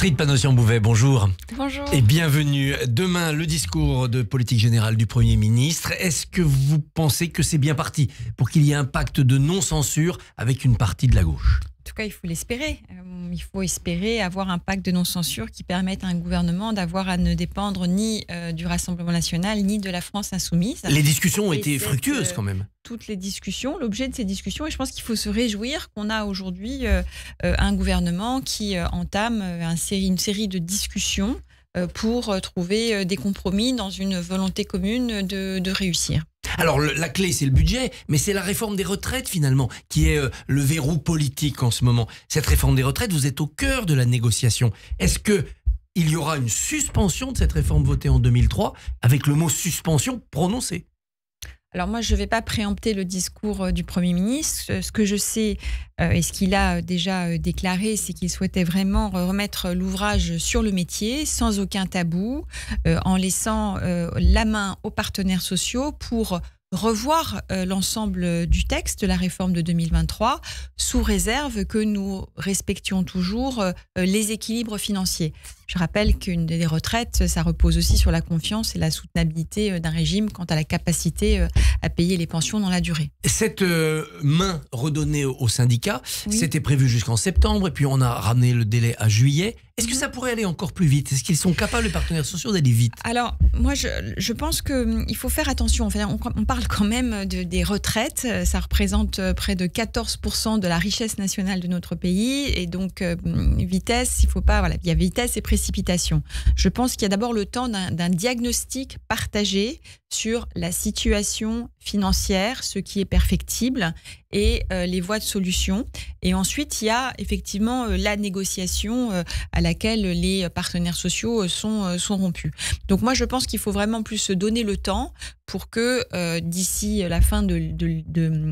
Astrid Panosyan-Bouvet, bonjour. Bonjour. Et bienvenue. Demain, le discours de politique générale du Premier ministre. Est-ce que vous pensez que c'est bien parti pour qu'il y ait un pacte de non-censure avec une partie de la gauche ? En tout cas, il faut l'espérer. Il faut espérer avoir un pacte de non-censure qui permette à un gouvernement d'avoir à ne dépendre ni du Rassemblement national, ni de la France insoumise. Les discussions ont été fructueuses quand même. Toutes les discussions, l'objet de ces discussions, et je pense qu'il faut se réjouir qu'on a aujourd'hui un gouvernement qui entame une série de discussions pour trouver des compromis dans une volonté commune de réussir. Alors la clé c'est le budget, mais c'est la réforme des retraites finalement qui est le verrou politique en ce moment. Cette réforme des retraites, vous êtes au cœur de la négociation. Est-ce que il y aura une suspension de cette réforme votée en 2003 avec le mot suspension prononcé ? Alors moi, je ne vais pas préempter le discours du Premier ministre. Ce que je sais et ce qu'il a déjà déclaré, c'est qu'il souhaitait vraiment remettre l'ouvrage sur le métier, sans aucun tabou, en laissant la main aux partenaires sociaux pour revoir l'ensemble du texte de la réforme de 2023, sous réserve que nous respections toujours les équilibres financiers. Je rappelle qu'une des retraites, ça repose aussi sur la confiance et la soutenabilité d'un régime quant à la capacité à payer les pensions dans la durée. Cette main redonnée aux syndicats, oui. C'était prévu jusqu'en septembre et puis on a ramené le délai à juillet. Est-ce que ça pourrait aller encore plus vite ? Est-ce qu'ils sont capables, les partenaires sociaux, d'aller vite ? Alors, moi, je pense qu'il faut faire attention. Enfin, on parle quand même des retraites. Ça représente près de 14% de la richesse nationale de notre pays. Et donc, vitesse, il faut pas... Voilà, il y a vitesse et précipitation. Je pense qu'il y a d'abord le temps d'un diagnostic partagé sur la situation financière, ce qui est perfectible et les voies de solution. Et ensuite, il y a effectivement la négociation à laquelle les partenaires sociaux sont rompus. Donc moi, je pense qu'il faut vraiment plus se donner le temps pour que d'ici la fin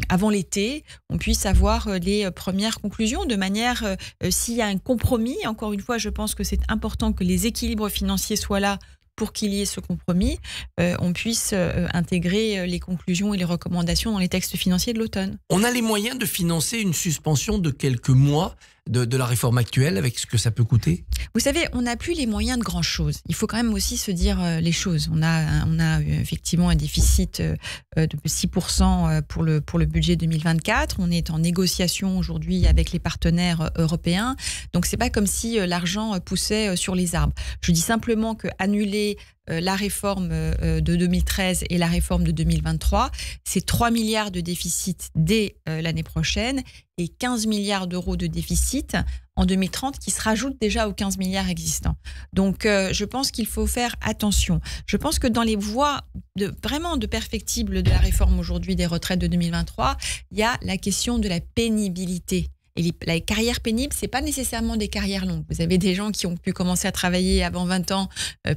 avant l'été, on puisse avoir les premières conclusions de manière, s'il y a un compromis, encore une fois, je pense que c'est important que les équilibres financiers soient là pour qu'il y ait ce compromis, on puisse intégrer les conclusions et les recommandations dans les textes financiers de l'automne. On a les moyens de financer une suspension de quelques mois de la réforme actuelle avec ce que ça peut coûter ? Vous savez, on n'a plus les moyens de grand-chose. Il faut quand même aussi se dire les choses. On a effectivement un déficit de 6% pour le budget 2024. On est en négociation aujourd'hui avec les partenaires européens. Donc, c'est pas comme si l'argent poussait sur les arbres. Je dis simplement que annuler la réforme de 2013 et la réforme de 2023, c'est 3 milliards de déficit dès l'année prochaine et 15 milliards d'euros de déficit en 2030 qui se rajoutent déjà aux 15 milliards existants. Donc, je pense qu'il faut faire attention. Je pense que dans les voies vraiment de perfectible de la réforme aujourd'hui des retraites de 2023, il y a la question de la pénibilité. Et les carrières pénibles, c'est pas nécessairement des carrières longues. Vous avez des gens qui ont pu commencer à travailler avant 20 ans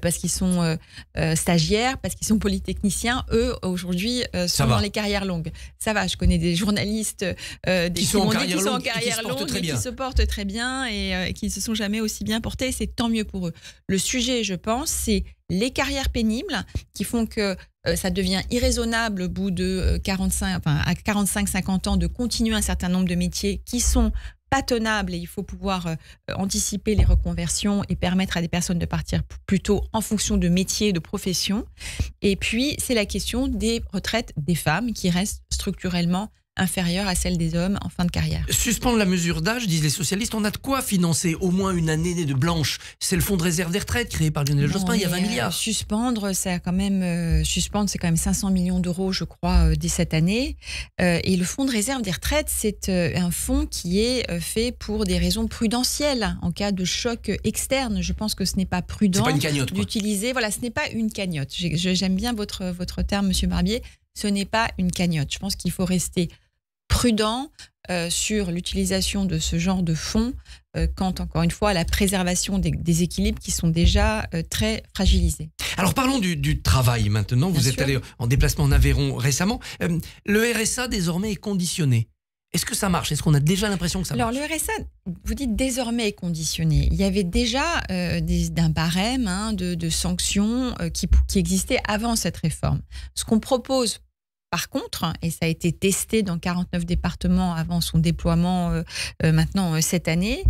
parce qu'ils sont stagiaires, parce qu'ils sont polytechniciens. Eux, aujourd'hui, sont dans les carrières longues. Ça va, je connais des journalistes qui sont en carrière longue et qui se portent très bien et qui ne se sont jamais aussi bien portés. C'est tant mieux pour eux. Le sujet, je pense, c'est les carrières pénibles qui font que ça devient irraisonnable au bout de 45-50 ans de continuer un certain nombre de métiers qui sont pas tenables et il faut pouvoir anticiper les reconversions et permettre à des personnes de partir plutôt en fonction de métiers, de professions. Et puis, c'est la question des retraites des femmes qui restent structurellement inférieure à celle des hommes en fin de carrière. Suspendre la mesure d'âge, disent les socialistes, on a de quoi financer au moins une année de blanche. C'est le fonds de réserve des retraites créé par Lionel Jospin, il y a 20 milliards. Suspendre, c'est quand même 500 millions d'euros, je crois, dès cette année. Et le fonds de réserve des retraites, c'est un fonds qui est fait pour des raisons prudentielles, en cas de choc externe. Je pense que ce n'est pas prudent d'utiliser. Voilà, ce n'est pas une cagnotte. J'aime bien votre terme, Monsieur Barbier. Ce n'est pas une cagnotte. Je pense qu'il faut rester prudent sur l'utilisation de ce genre de fonds quant, encore une fois, à la préservation des équilibres qui sont déjà très fragilisés. Alors parlons du travail maintenant. Vous êtes allé en déplacement en Aveyron récemment. Le RSA désormais est conditionné. Est-ce que ça marche ? Est-ce qu'on a déjà l'impression que ça marche ? Alors le RSA, vous dites désormais est conditionné. Il y avait déjà un barème de sanctions qui existait avant cette réforme. Ce qu'on propose Par contre, et ça a été testé dans 49 départements avant son déploiement maintenant cette année,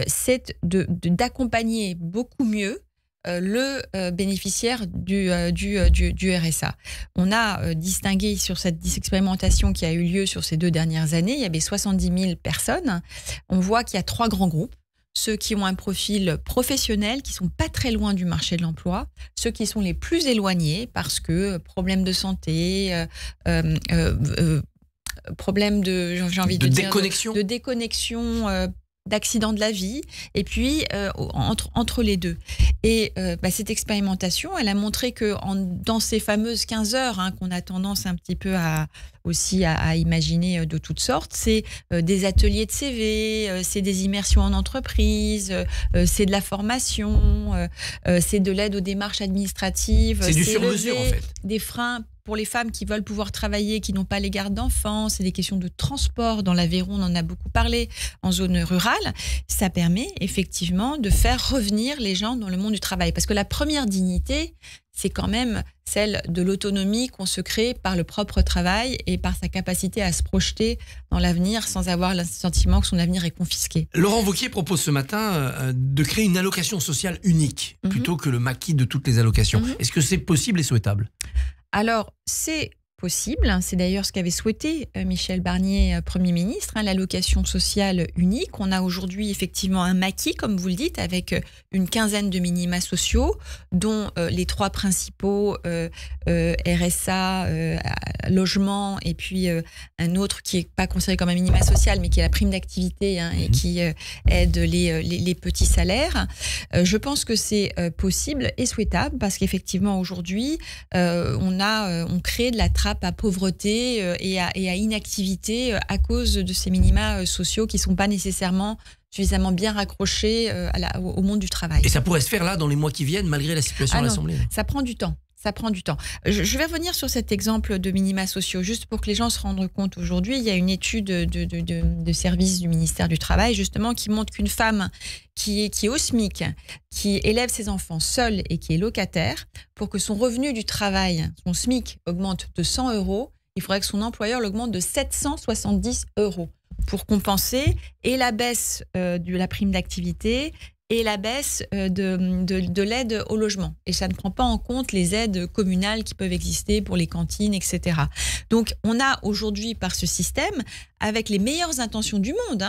c'est d'accompagner beaucoup mieux le bénéficiaire du RSA. On a distingué sur cette expérimentation qui a eu lieu sur ces 2 dernières années, il y avait 70 000 personnes. On voit qu'il y a 3 grands groupes. Ceux qui ont un profil professionnel, qui sont pas très loin du marché de l'emploi, ceux qui sont les plus éloignés parce que problèmes de santé, problèmes de, j'ai envie de dire, de déconnexion, d'accident de la vie, et puis entre les deux. Et cette expérimentation, elle a montré que dans ces fameuses 15 heures qu'on a tendance un petit peu à imaginer de toutes sortes, c'est des ateliers de CV, c'est des immersions en entreprise, c'est de la formation, c'est de l'aide aux démarches administratives. C'est du sur-mesure en fait. Des freins pour les femmes qui veulent pouvoir travailler, qui n'ont pas les gardes d'enfants, c'est des questions de transport. Dans l'Aveyron, on en a beaucoup parlé, en zone rurale. Ça permet effectivement de faire revenir les gens dans le monde du travail. Parce que la première dignité, c'est quand même celle de l'autonomie qu'on se crée par le propre travail et par sa capacité à se projeter dans l'avenir sans avoir le sentiment que son avenir est confisqué. Laurent Wauquiez propose ce matin de créer une allocation sociale unique plutôt que le maquis de toutes les allocations. Est-ce que c'est possible et souhaitable ? Alors, c'est possible. C'est d'ailleurs ce qu'avait souhaité Michel Barnier, Premier ministre, l'allocation sociale unique. On a aujourd'hui effectivement un maquis, comme vous le dites, avec une quinzaine de minima sociaux, dont les 3 principaux, RSA, logement, et puis un autre qui n'est pas considéré comme un minima social, mais qui est la prime d'activité et qui aide les petits salaires. Je pense que c'est possible et souhaitable parce qu'effectivement aujourd'hui, on crée de la trappe à pauvreté et à inactivité à cause de ces minima sociaux qui ne sont pas nécessairement suffisamment bien raccrochés au monde du travail. Et ça pourrait se faire là dans les mois qui viennent malgré la situation à l'Assemblée ? Ça prend du temps. Ça prend du temps. Je vais revenir sur cet exemple de minima sociaux, juste pour que les gens se rendent compte. Aujourd'hui, il y a une étude de service du ministère du Travail, justement, qui montre qu'une femme qui est au SMIC, qui élève ses enfants seule et qui est locataire, pour que son revenu du travail, son SMIC, augmente de 100 €, il faudrait que son employeur l'augmente de 770 € pour compenser et la baisse de la prime d'activité et la baisse de l'aide au logement. Et ça ne prend pas en compte les aides communales qui peuvent exister pour les cantines, etc. Donc, on a aujourd'hui, par ce système, avec les meilleures intentions du monde,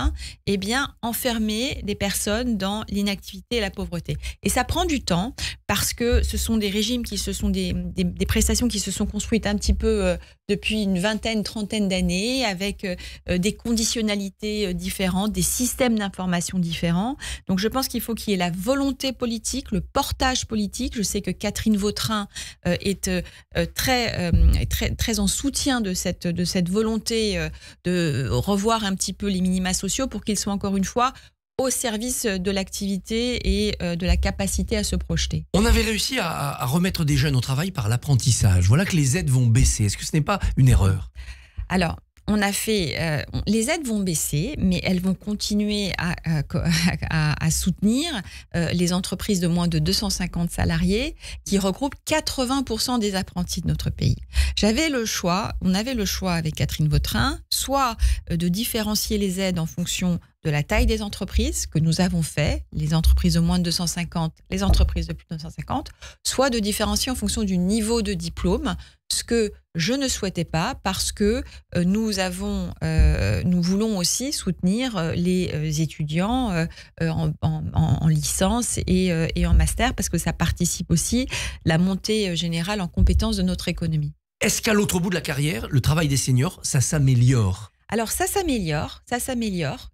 enfermé des personnes dans l'inactivité et la pauvreté. Et ça prend du temps parce que ce sont des régimes des prestations qui se sont construites un petit peu depuis une vingtaine, trentaine d'années, avec des conditionnalités différentes, des systèmes d'information différents. Donc, je pense qu'il faut qu'il y ait la volonté politique, le portage politique. Je sais que Catherine Vautrin est très en soutien de cette volonté de revoir un petit peu les minima sociaux pour qu'ils soient encore une fois au service de l'activité et de la capacité à se projeter. On avait réussi à remettre des jeunes au travail par l'apprentissage. Voilà que les aides vont baisser. Est-ce que ce n'est pas une erreur ? Alors, on a fait, les aides vont baisser, mais elles vont continuer à soutenir les entreprises de moins de 250 salariés qui regroupent 80% des apprentis de notre pays. On avait le choix avec Catherine Vautrin, soit de différencier les aides en fonction de la taille des entreprises, que nous avons fait, les entreprises de moins de 250, les entreprises de plus de 250, soit de différencier en fonction du niveau de diplôme, ce que je ne souhaitais pas parce que nous voulons aussi soutenir les étudiants en licence et en master parce que ça participe aussi la montée générale en compétences de notre économie. Est-ce qu'à l'autre bout de la carrière, le travail des seniors, ça s'améliore ? Alors ça s'améliore,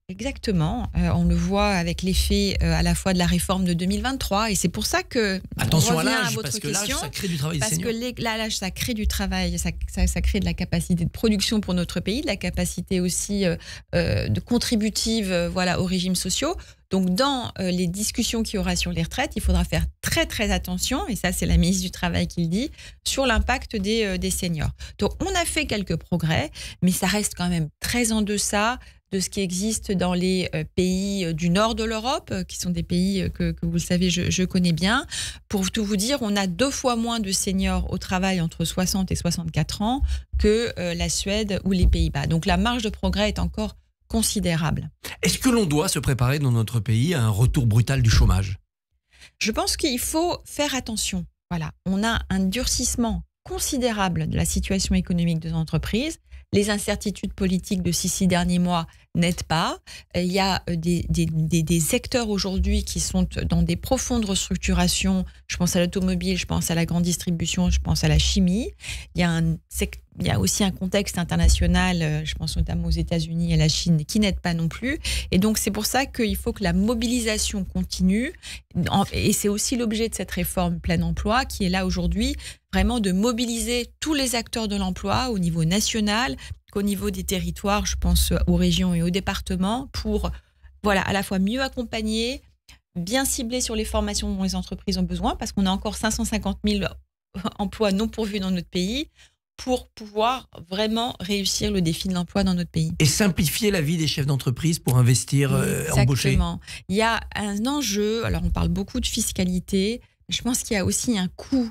exactement. On le voit avec l'effet à la fois de la réforme de 2023 et c'est pour ça que attention à l'âge, parce que l'âge ça crée du travail des seniors. Parce que l'âge ça crée du travail, ça crée de la capacité de production pour notre pays, de la capacité aussi de contributive aux régimes sociaux. Donc, dans les discussions qu'il y aura sur les retraites, il faudra faire très, très attention, et ça, c'est la ministre du Travail qui le dit, sur l'impact des seniors. Donc, on a fait quelques progrès, mais ça reste quand même très en deçà de ce qui existe dans les pays du nord de l'Europe, qui sont des pays que vous le savez, je connais bien. Pour tout vous dire, on a 2 fois moins de seniors au travail entre 60 et 64 ans que la Suède ou les Pays-Bas. Donc la marge de progrès est encore considérable. Est-ce que l'on doit se préparer dans notre pays à un retour brutal du chômage ? Je pense qu'il faut faire attention. Voilà, on a un durcissement considérable de la situation économique des entreprises. Les incertitudes politiques de ces 6 derniers mois n'aident pas. Il y a des secteurs aujourd'hui qui sont dans des profondes restructurations. Je pense à l'automobile, je pense à la grande distribution, je pense à la chimie. Il y a aussi un contexte international, je pense notamment aux États-Unis et à la Chine, qui n'aide pas non plus. Et donc, c'est pour ça qu'il faut que la mobilisation continue. Et c'est aussi l'objet de cette réforme plein emploi qui est là aujourd'hui, vraiment de mobiliser tous les acteurs de l'emploi au niveau national, qu'au niveau des territoires, je pense aux régions et aux départements, pour à la fois mieux accompagner, bien cibler sur les formations dont les entreprises ont besoin, parce qu'on a encore 550 000 emplois non pourvus dans notre pays, pour pouvoir vraiment réussir le défi de l'emploi dans notre pays. Et simplifier la vie des chefs d'entreprise pour investir, embaucher. Exactement. Il y a un enjeu, alors on parle beaucoup de fiscalité, mais je pense qu'il y a aussi un coût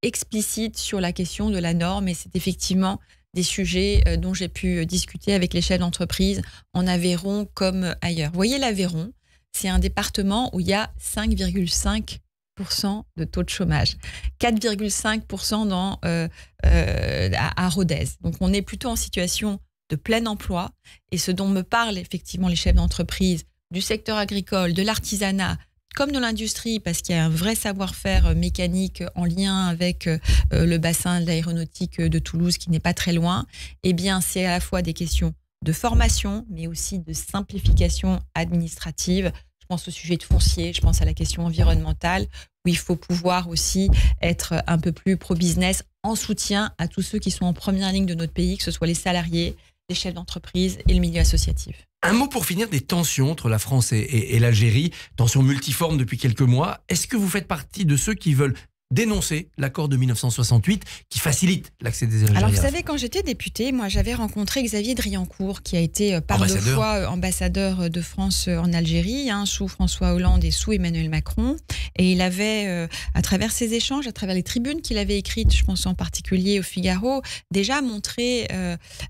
explicite sur la question de la norme, et c'est effectivement des sujets dont j'ai pu discuter avec les chefs d'entreprise en Aveyron comme ailleurs. Vous voyez, l'Aveyron, c'est un département où il y a 5,5% de taux de chômage, 4,5% à Rodez. Donc on est plutôt en situation de plein emploi, et ce dont me parlent effectivement les chefs d'entreprise du secteur agricole, de l'artisanat, comme de l'industrie, parce qu'il y a un vrai savoir-faire mécanique en lien avec le bassin de l'aéronautique de Toulouse, qui n'est pas très loin, eh bien, c'est à la fois des questions de formation, mais aussi de simplification administrative. Je pense au sujet de foncier, je pense à la question environnementale, où il faut pouvoir aussi être un peu plus pro-business en soutien à tous ceux qui sont en première ligne de notre pays, que ce soit les salariés, les chefs d'entreprise et le milieu associatif. Un mot pour finir des tensions entre la France et l'Algérie, tensions multiformes depuis quelques mois. Est-ce que vous faites partie de ceux qui veulent dénoncer l'accord de 1968 qui facilite l'accès des Algériens? Alors vous savez, quand j'étais députée, moi j'avais rencontré Xavier Driancourt, qui a été par 2 fois ambassadeur de France en Algérie, sous François Hollande et sous Emmanuel Macron. Et il avait, à travers ces échanges, à travers les tribunes qu'il avait écrites, je pense en particulier au Figaro, déjà montré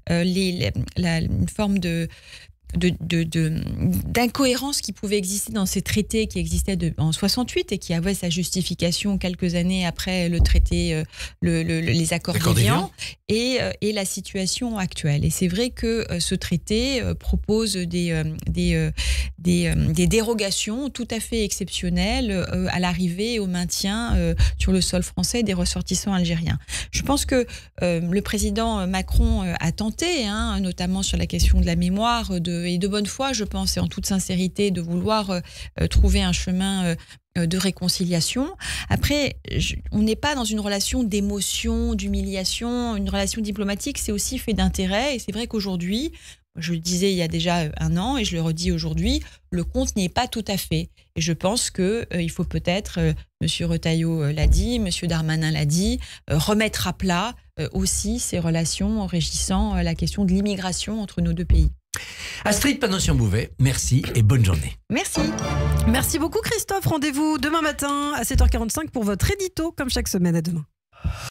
une forme d'incohérence qui pouvait exister dans ces traités qui existaient en 68 et qui avaient sa justification quelques années après le traité, les accords d'Évian et la situation actuelle. Et c'est vrai que ce traité propose des dérogations tout à fait exceptionnelles à l'arrivée et au maintien sur le sol français des ressortissants algériens. Je pense que le président Macron a tenté, notamment sur la question de la mémoire, et de bonne foi, je pense, et en toute sincérité, de vouloir trouver un chemin de réconciliation. Après, on n'est pas dans une relation d'émotion, d'humiliation. Une relation diplomatique, c'est aussi fait d'intérêt. Et c'est vrai qu'aujourd'hui, je le disais il y a déjà 1 an et je le redis aujourd'hui, le compte n'y est pas tout à fait. Et je pense qu'il faut peut-être, M. Retailleau l'a dit, M. Darmanin l'a dit, remettre à plat aussi ces relations régissant la question de l'immigration entre nos 2 pays. Astrid Panosyan-Bouvet, merci et bonne journée. Merci. Merci beaucoup Christophe. Rendez-vous demain matin à 7h45 pour votre édito, comme chaque semaine. À demain.